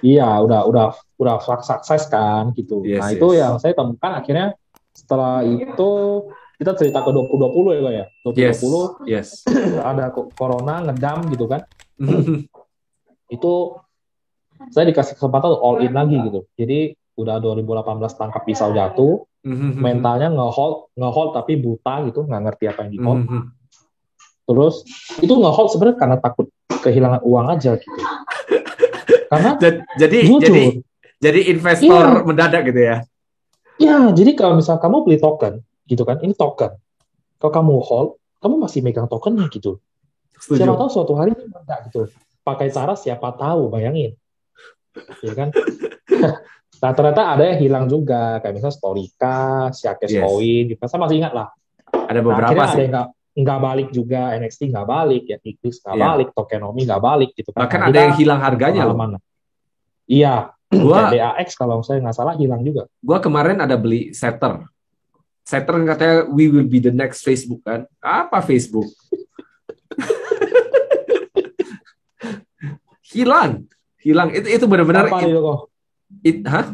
iya udah sukses kan gitu. Nah Yes, itu yang yes. saya temukan akhirnya setelah itu kita cerita ke 2020 ya kok ya. 2020 Yes, yes. ada corona ngedam gitu kan. Itu saya dikasih kesempatan untuk all in lagi gitu. Jadi udah 2018 tangkap pisau jatuh, mentalnya ngehold tapi buta gitu, nggak ngerti apa yang di hold. Terus itu ngehold sebenarnya karena takut kehilangan uang aja gitu. Karena Jadi jadi jujur, jadi investor iya, mendadak gitu ya. iya. Jadi kalau misal kamu beli token, gitu kan, ini token. Kalau kamu hold, kamu masih megang tokennya gitu. Siapa Setuju. tahu suatu hari ini meledak gitu. Pakai cara siapa tahu, bayangin, ya kan? Nah ternyata ada yang hilang juga, kayak misalnya Storika, Siakes Yes. Coin, gitu. Saya masih ingat lah. Ada Nah beberapa akhirnya ada sih. yang nggak balik juga, NXT nggak balik, ya Eclipse nggak Iya. balik, Tokenomi nggak balik gitu kan. Bahkan Nah ada kita yang hilang punya harganya loh. pengalaman lah. Iya, kayak Gua DAX kalau saya nggak salah hilang juga. gua kemarin ada beli Setter. Setter katanya we will be the next Facebook kan. Apa Facebook? Hilang. Hilang. Itu benar-benar Kapan itu kok? hah?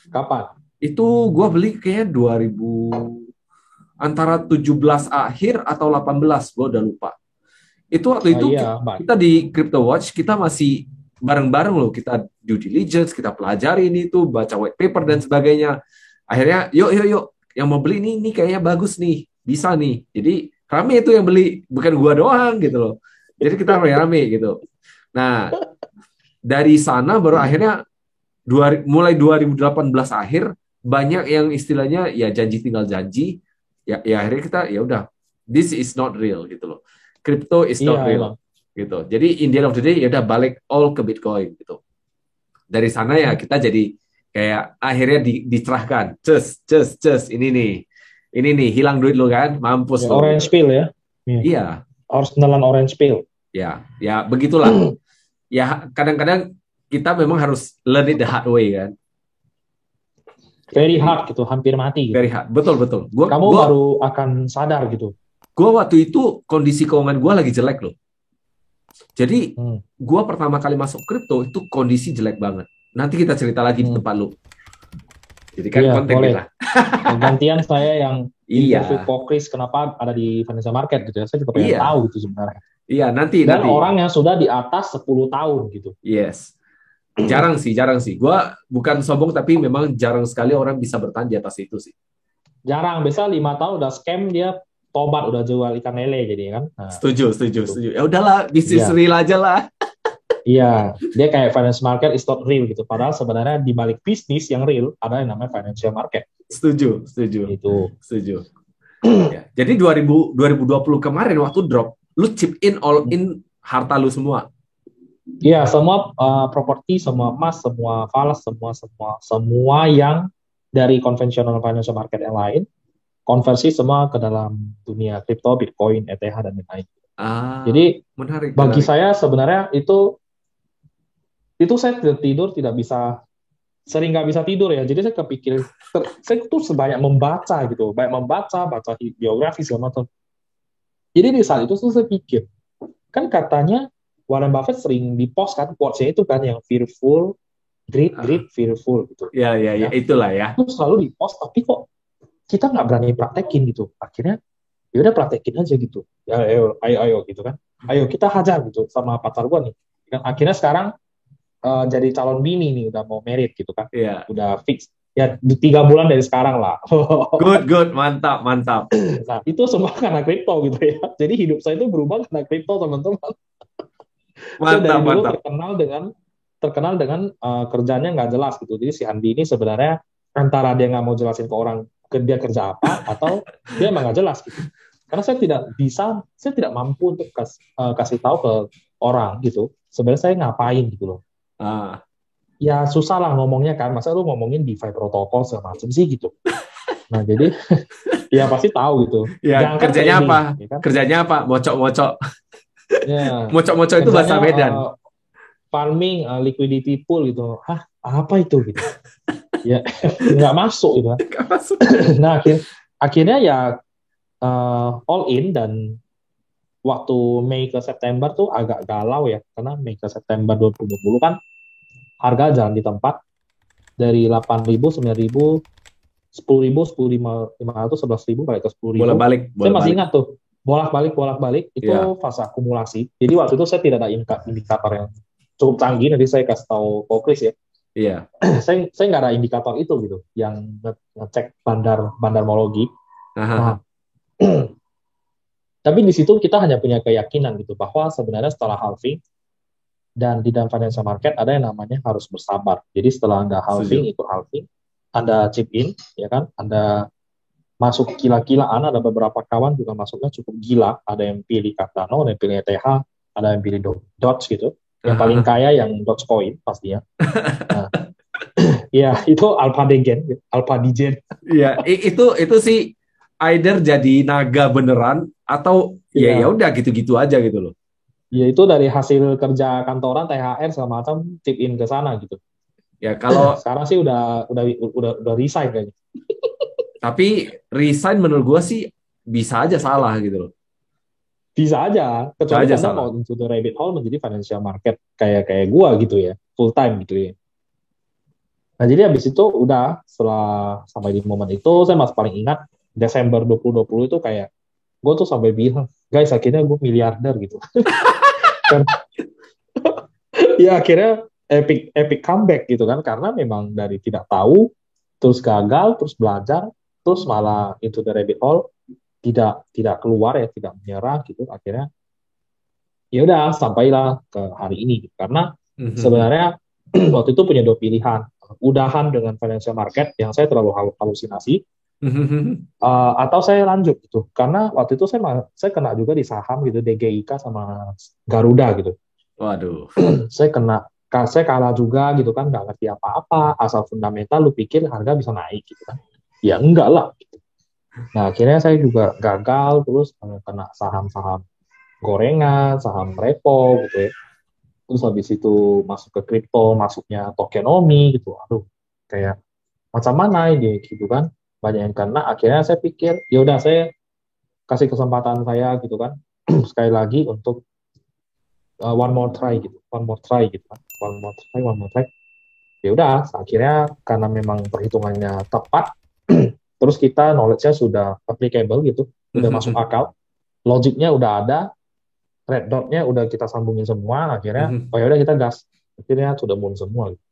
Kapan? Itu gua beli kayaknya 2000 antara 17 akhir atau 18, gua udah lupa. Itu waktu Oh itu iya, Mbak. kita di Crypto Watch kita masih bareng-bareng loh, kita due diligence, kita pelajari ini tuh, baca white paper dan sebagainya. Akhirnya yuk yuk yuk, yang mau beli ini kayaknya bagus nih, bisa nih. Jadi rame itu yang beli, bukan gua doang gitu loh. Jadi kita rame-rame gitu. Nah, dari sana baru akhirnya mulai 2018 akhir banyak yang istilahnya ya janji tinggal janji, ya akhirnya kita ya udah, this is not real gitu loh, crypto is not Iya real emang. gitu. Jadi in the end of the day ya udah balik all ke Bitcoin gitu. Dari sana ya kita jadi kayak akhirnya dicerahkan, cus cus cus, ini nih hilang duit lo kan, mampus Ya, lo gitu. orange peel ya. Iya. Iya, Harus nelan orange peel. ya begitulah. Ya kadang-kadang kita memang harus learn it the hard way kan. Ya, Very jadi hard gitu, hampir mati very gitu. hard, betul betul. Gua Kamu gua baru akan sadar gitu. gua waktu itu kondisi keuangan gua lagi jelek loh. Jadi Hmm. gua pertama kali masuk kripto itu kondisi jelek banget. Nanti kita cerita lagi di Hmm. tempat lu. Jadi kan Iya, konten boleh. kita. Gantian saya yang interview Iya, Kokris kenapa ada di financial market gitu ya. Saya juga pengen tahu iya, gitu sebenarnya. iya, nanti Dan nanti. orang yang sudah di atas 10 tahun gitu. Yes. Jarang sih, jarang sih. Gua bukan sombong tapi memang jarang sekali orang bisa bertahan di atas itu sih. Jarang, biasa 5 tahun udah scam dia tobat udah jual ikan lele jadi kan. Nah, Setuju, setuju, gitu. setuju. Ya udahlah, bisnis Iya. real aja lah. Iya, dia kayak financial market is not real gitu. Padahal sebenarnya di balik bisnis yang real ada yang namanya financial market. Setuju, setuju, Itu. setuju. Ya. Jadi 2020 kemarin waktu drop, lu chip in all in harta lu semua. Iya, semua properti, semua emas, semua falas, semua yang dari konvensional financial market yang lain konversi semua ke dalam dunia kripto, Bitcoin, ETH dan lain-lain. Jadi Ah, menarik, bagi menarik. saya sebenarnya itu saya tidur tidak bisa sering nggak bisa tidur ya. Jadi saya kepikir saya tuh sebanyak membaca gitu, banyak membaca, baca biografi segala macam. Jadi di saat itu tuh saya pikir, kan katanya Warren Buffett sering di post kan quotes-nya itu kan yang fearful, greed, Ah, greed, fearful gitu. ya, ya, ya, Ya, itulah ya. itu selalu di post tapi kok kita nggak berani praktekin gitu. Akhirnya ya udah praktekin aja gitu. Ya ayo, ayo, ayo gitu kan. Ayo kita hajar gitu sama pacar gua nih. Dan akhirnya sekarang jadi calon bini nih udah mau merit gitu kan. Ya, Udah fix. Ya 3 bulan dari sekarang lah. good, good, mantap, mantap, Nah, itu semua karena kripto gitu ya. Jadi hidup saya itu berubah karena kripto, teman-teman. Saya dari mantap, dulu mantap. terkenal dengan kerjanya nggak jelas gitu. Jadi si Andi ini sebenarnya antara dia nggak mau jelasin ke orang dia kerja apa atau dia emang nggak jelas gitu. Karena saya tidak mampu untuk kasih tahu ke orang gitu. Sebenarnya saya ngapain gitu loh. Ah, Ya susah lah ngomongnya kan. Masa lu ngomongin DeFi protokol segala macam sih gitu. Nah jadi ya pasti tahu gitu. ya Jangankan kerjanya apa? trading, ya kan? Kerjanya apa? Mocok-mocok. Ya Mocok-mocok itu kerjanya bahasa Medan. farming liquidity pool gitu. Hah, apa itu gitu? Ya nggak masuk gitu kan. Gak masuk. Nah akhirnya ya all in dan waktu Mei ke September tuh agak galau ya karena Mei ke September 2020 kan harga jalan di tempat dari 8.000, 9.000, 10.000, 10.500, 11.000, balik ke 10.000. Bolak-balik, Saya masih bolak-balik. ingat tuh, bolak-balik itu Iya. fase akumulasi. Jadi waktu itu saya tidak ada indikator yang cukup canggih. Nanti saya kasih tahu Chris ya. Iya. saya nggak ada indikator itu gitu, yang ngecek bandarmologi. Nah, tapi di situ kita hanya punya keyakinan gitu bahwa sebenarnya setelah halving dan di dalam financial market ada yang namanya harus bersabar. Jadi setelah Anda halving, Setuju. ikut halving, Anda chip in, ya kan? Anda masuk gila-gilaan, ada beberapa kawan juga masuknya cukup gila. Ada yang pilih Cardano, ada yang pilih ETH, ada yang pilih Doge gitu. Yang paling kaya yang Dogecoin pastinya. Nah, ya itu Alpha Degen. Iya, itu sih either jadi naga beneran atau ya Ya, udah gitu-gitu aja gitu loh. ya itu dari hasil kerja kantoran, THR segala macam, chip in ke sana gitu. Ya kalau Sekarang sih udah resign kayaknya. tapi resign menurut gua sih bisa aja salah gitu loh. Bisa aja, Bisa kecuali aja Anda salah. mau into the rabbit hole menjadi financial market kayak gua gitu ya, full time gitu ya. Nah, jadi habis itu udah setelah sampai di momen itu saya masih paling ingat Desember 2020 itu kayak gue tuh sampai bilang, guys akhirnya gue miliarder gitu. Dan ya akhirnya epic comeback gitu kan, karena memang dari tidak tahu terus gagal, terus belajar, terus malah into the rabbit hole, tidak keluar ya, tidak menyerah gitu. Akhirnya ya udah sampailah ke hari ini gitu. Karena sebenarnya waktu itu punya dua pilihan, udahan dengan financial market yang saya terlalu halusinasi, atau saya lanjut gitu. Karena waktu itu saya kena juga di saham gitu, DGIK sama Garuda gitu. Waduh. Saya kalah juga gitu kan, nggak ngerti apa-apa, asal fundamental lu pikir harga bisa naik gitu kan. Ya enggak lah gitu. Nah, akhirnya saya juga gagal, terus kena saham-saham gorengan, saham repo gitu ya. Terus habis itu masuk ke kripto, masuknya tokenomics gitu. Aduh, kayak macam mana ini gitu kan. Banyak yang kena, akhirnya saya pikir, ya udah saya kasih kesempatan saya gitu kan. Sekali lagi untuk one more try gitu. One more try gitu kan. One more try. Ya udah, akhirnya karena memang perhitungannya tepat, terus kita knowledge-nya sudah applicable gitu, udah masuk akal, logiknya udah ada, red dot-nya udah kita sambungin semua, akhirnya oh ya udah kita gas, akhirnya sudah moon semua gitu.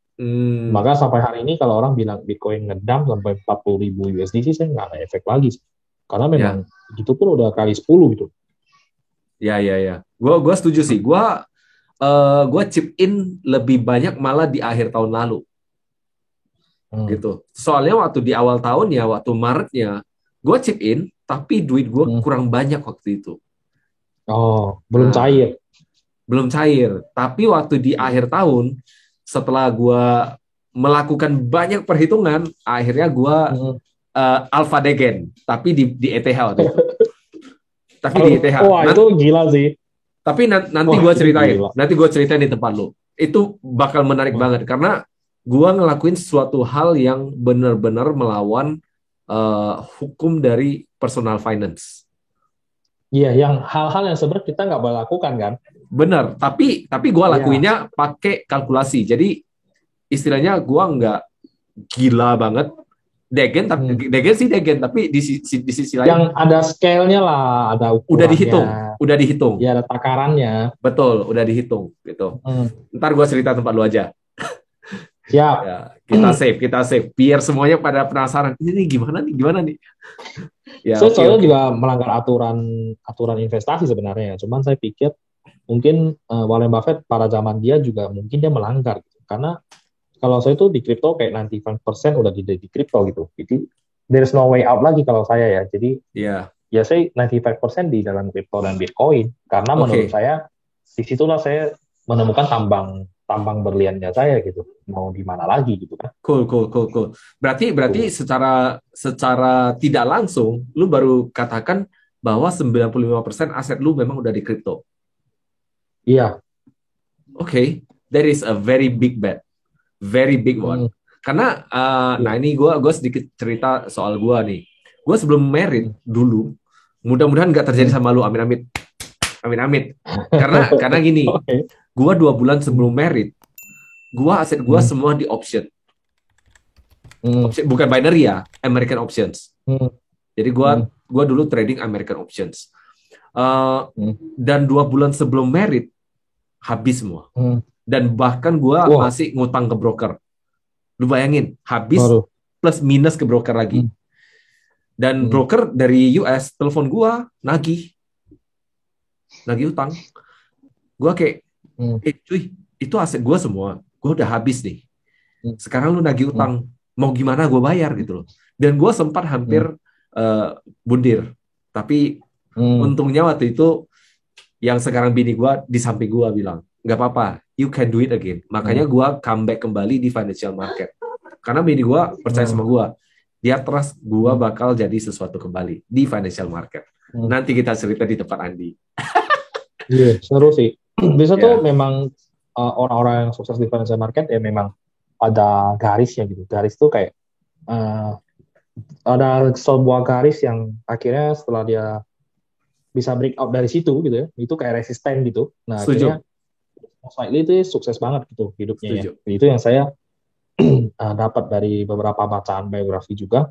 Maka sampai hari ini kalau orang bilang Bitcoin ngedam sampai 40.000 USD sih saya nggak ada efek lagi sih. Karena memang itu pun udah kali 10 gitu. Ya. Gue setuju sih. Gue chip in lebih banyak malah di akhir tahun lalu. Gitu. Soalnya waktu di awal tahun ya, waktu Maretnya, gue chip in, tapi duit gue kurang banyak waktu itu. Oh, belum cair. Belum cair. Tapi waktu di akhir tahun, setelah gue melakukan banyak perhitungan, akhirnya gue Alpha Degen, tapi di ETH waktu itu. Tapi di ETH. Wah, itu gila sih. Tapi nanti gue ceritain. Nanti gue ceritain di tempat lo. Itu bakal menarik banget karena gue ngelakuin suatu hal yang benar-benar melawan hukum dari personal finance. Iya, yang hal-hal yang sebenarnya kita nggak boleh lakukan kan? Bener, tapi gue lakuinnya pakai kalkulasi. Jadi istilahnya gue nggak gila banget. Degen, tapi di sisi lain yang ada scale-nya lah, ada ukurannya. Udah dihitung. Ya, ada takarannya. Betul, udah dihitung gitu. Ntar gue cerita tempat lu aja. Siap. Ya, kita save. Biar semuanya pada penasaran. Ini gimana nih? Ya, saya soalnya juga melanggar aturan investasi sebenarnya. Cuman saya pikir mungkin Warren Buffett pada zaman dia juga mungkin dia melanggar gitu. Karena kalau saya itu di kripto kayak 95% udah di kripto gitu. Jadi there's no way out lagi kalau saya ya. Jadi ya saya 95% di dalam kripto dan Bitcoin. Karena menurut saya disitulah saya menemukan tambang berliannya saya gitu. Mau di mana lagi gitu kan. Cool. Berarti secara tidak langsung lu baru katakan bahwa 95% aset lu memang udah di kripto. Iya. Oke, that is a very big bet. Very big one. Karena nah ini gue sedikit cerita soal gue nih. Gue sebelum married dulu, mudah-mudahan nggak terjadi sama lu, amit-amit. Karena gini, gue 2 bulan sebelum married, aset gua semua di option. Bukan binary ya, American options. Jadi gua dulu trading American options. Dan 2 bulan sebelum merit habis semua. Dan bahkan gua masih ngutang ke broker. Lu bayangin, habis plus minus ke broker lagi. Dan broker dari US telepon gua nagih utang. Gua kayak, cuy, itu aset gua semua. Gua udah habis nih. Sekarang lu nagih utang. Mau gimana gue bayar gitu loh. Dan gue sempat hampir bundir. Tapi untungnya waktu itu yang sekarang bini gue di samping gue bilang, nggak apa-apa, you can do it again. Makanya gue comeback kembali di financial market. Karena bini gue percaya sama gue. Dia trust gue bakal jadi sesuatu kembali di financial market. Nanti kita cerita di tempat Andi. Iya, seru sih. Biasa tuh memang orang-orang yang sukses di financial market ya memang ada garisnya gitu. Garis tuh kayak ada sebuah garis yang akhirnya setelah dia bisa break out dari situ gitu ya, itu kayak resisten gitu. Nah, akhirnya slightly itu sukses banget gitu hidupnya ya. Itu yang saya dapat dari beberapa bacaan biografi juga.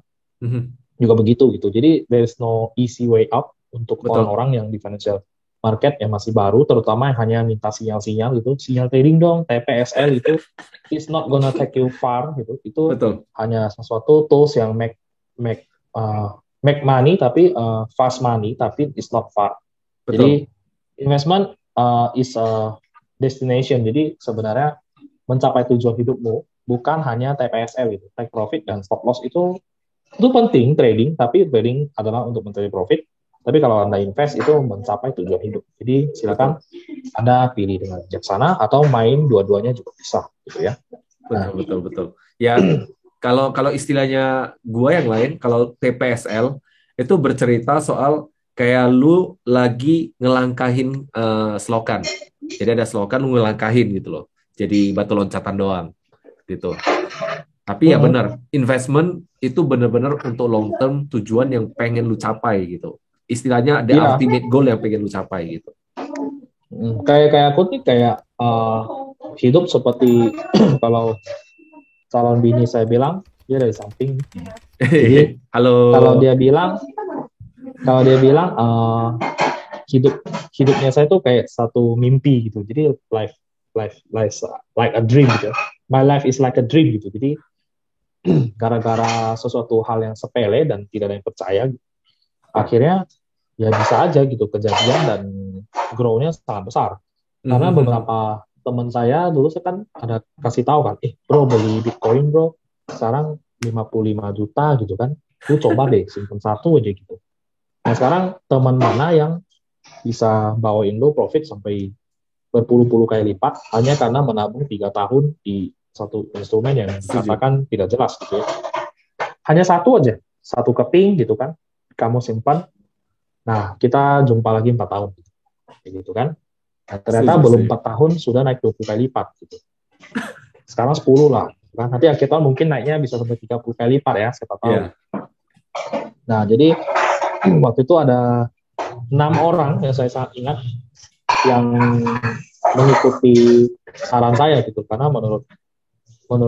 Juga begitu gitu. Jadi there is no easy way out untuk orang-orang yang di financial market yang masih baru, terutama yang hanya minta sinyal-sinyal gitu, sinyal trading dong, TPSL itu it's not gonna take you far gitu. Itu hanya sesuatu tools yang make money tapi fast money tapi it's not far. Jadi investment is a destination. Jadi sebenarnya mencapai tujuan hidupmu bukan hanya TPSL itu, take profit dan stop loss itu penting trading, tapi trading adalah untuk mencari profit. Tapi kalau Anda invest itu mencapai tujuan hidup. Jadi silakan Anda pilih dengan bijaksana atau main dua-duanya juga bisa gitu ya. Betul. Ya, kalau istilahnya gua yang lain, kalau TPSL itu bercerita soal kayak lu lagi ngelangkahin selokan. Jadi ada selokan lu ngelangkahin gitu loh. Jadi batu loncatan doang gitu. Tapi ya benar, investment itu benar-benar untuk long term tujuan yang pengen lu capai gitu. Istilahnya the ultimate goal yang pengen lu capai gitu. Kayak aku nih kayak hidup seperti kalau calon bini saya bilang dia dari samping. Jadi halo. Kalau dia bilang hidupnya saya tuh kayak satu mimpi gitu. Jadi life like a dream gitu. My life is like a dream gitu. Jadi gara-gara sesuatu hal yang sepele dan tidak ada yang percaya, akhirnya ya bisa aja gitu kejadian dan grow-nya sangat besar. Karena beberapa teman saya dulu saya kan ada kasih tahu kan, bro beli Bitcoin bro, sekarang 55 juta gitu kan, lu coba deh simpen satu aja gitu. Nah sekarang teman mana yang bisa bawain lu profit sampai berpuluh-puluh kali lipat hanya karena menabung 3 tahun di satu instrumen yang katakan tidak jelas gitu ya. Hanya satu aja, satu keping gitu kan, kamu simpan. Nah, kita jumpa lagi 4 tahun gitu kan. Nah, ternyata belum 4 tahun sudah naik 20 kali lipat gitu. Sekarang 10 lah kan. Nanti akhir tahun mungkin naiknya bisa sampai 30 kali lipat ya, siapa tahu. Nah, jadi waktu itu ada 6 orang yang saya sangat ingat yang mengikuti saran saya gitu, karena menurut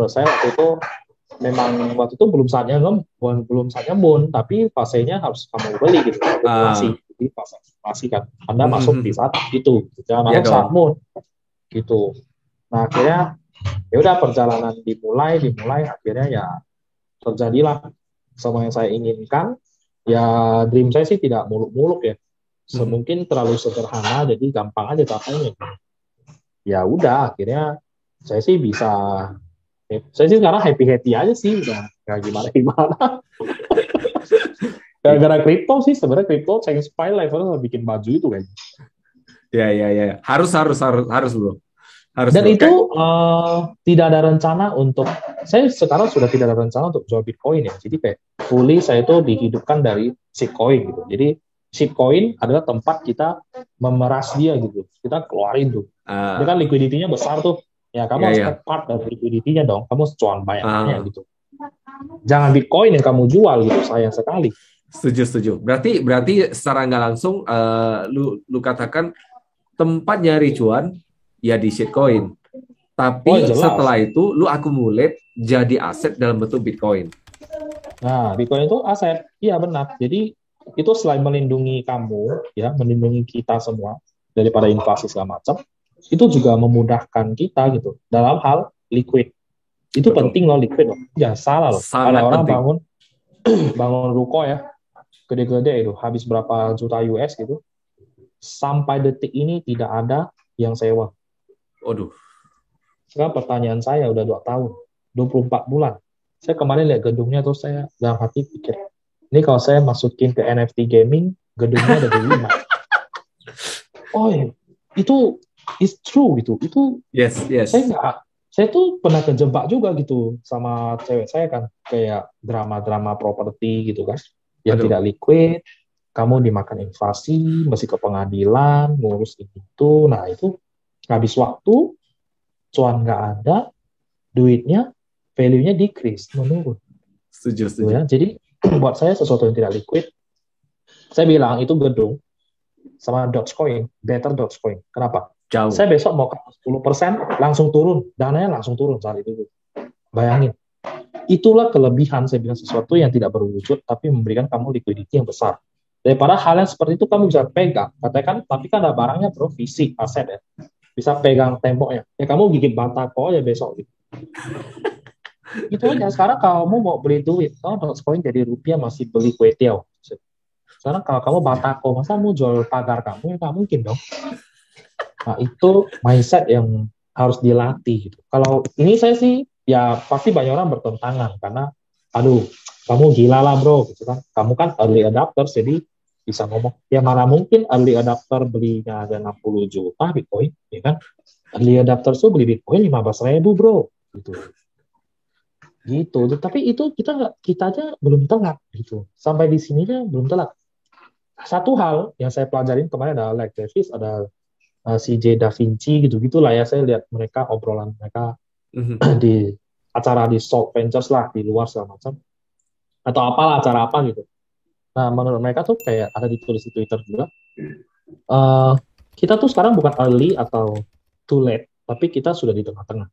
saya waktu itu memang waktu itu belum saatnya moon, tapi fasenya harus kamu beli gitu, jadi fase inflasi kan, Anda masuk di saat itu, jangan masuk saat moon gitu. Nah akhirnya ya udah perjalanan dimulai akhirnya ya terjadilah semua yang saya inginkan. Ya dream saya sih tidak muluk-muluk ya, mungkin terlalu sederhana jadi gampang aja capainya. Ya udah akhirnya saya sih sekarang happy aja sih, udah nggak gimana. Gara-gara kripto sih sebenarnya, kripto change my life, bikin baju itu kan. Ya. Harus bro. Dan bro. Itu tidak ada rencana untuk, saya sekarang sudah tidak ada rencana untuk jual Bitcoin ya. Jadi kayak fully saya itu dihidupkan dari shitcoin gitu. Jadi shitcoin adalah tempat kita memeras dia gitu. Kita keluarin tuh. Dia kan liquidity-nya besar tuh. Ya kamu harus take part dari liquidity-nya dong. Kamu cuan banyaknya gitu. Jangan Bitcoin yang kamu jual gitu, sayang sekali. Setuju. Berarti secara nggak langsung lu katakan tempat nyari cuan ya di shitcoin. Tapi jelas. setelah itu lu accumulate jadi aset dalam bentuk Bitcoin. Nah, Bitcoin itu aset. Iya benar. Jadi itu selain melindungi kamu, ya, melindungi kita semua daripada inflasi segala macam, itu juga memudahkan kita gitu dalam hal liquid. Itu Betul. penting loh liquid loh. Ya salah loh. Ada Sangat orang penting. bangun ruko ya, gede-gede itu, habis berapa juta US gitu. Sampai detik ini tidak ada yang sewa. Waduh. Sekarang pertanyaan saya udah 2 tahun, 24 bulan. Saya kemarin lihat gedungnya terus saya dalam hati pikir, ini kalau saya masukin ke NFT gaming, gedungnya ada di 5. Oh ya, itu is true gitu. Itu Yes, saya yes. nggak, saya tuh pernah kejebak juga gitu sama cewek saya kan, kayak drama-drama properti gitu kan, yang Aduh. tidak liquid, kamu dimakan inflasi, mesti ke pengadilan, ngurus itu, nah itu habis waktu, cuan nggak ada, duitnya, value-nya decrease, menurun. Setuju, Gitu setuju. ya. Jadi buat saya sesuatu yang tidak liquid, saya bilang itu gedung sama Dogecoin, better Dogecoin. Kenapa? Jauh. Saya besok mau ke 10%, langsung turun, dananya langsung turun saat itu. Bayangin. Itulah kelebihan saya bilang sesuatu yang tidak berwujud, tapi memberikan kamu liquidity yang besar. Daripada hal yang seperti itu kamu bisa pegang, katakan, tapi kan ada barangnya bro, fisik, aset ya. Bisa pegang temboknya. Ya kamu gigit batako ya besok gitu. Itu aja. Sekarang kamu mau beli duit, kalau Dogecoin jadi rupiah masih beli kue tiaw. Sekarang kalau kamu batako, masa kamu jual pagar kamu? Ya nggak mungkin dong. Nah itu mindset yang harus dilatih gitu. Kalau ini saya sih, ya pasti banyak orang bertentangan karena, aduh, kamu gila lah bro, gitu kan. Kamu kan early adapter, jadi bisa ngomong, ya mana mungkin early adapter belinya ada 60 juta Bitcoin, ya kan? Early adapter tuh beli Bitcoin 15.000 bro, gitu. Gitu. Tapi itu kita aja belum telat gitu. Sampai di sininya belum telat. Satu hal yang saya pelajarin kemarin ada Alex Davis, ada CJ Da Vinci gitu-gitulah ya. Saya lihat mereka obrolan mereka di acara di Salt Ventures lah di luar segala macam atau apalah acara apa gitu. Nah menurut mereka tuh kayak ada ditulis di Twitter juga. eh, kita tuh sekarang bukan early atau too late, tapi kita sudah di tengah-tengah.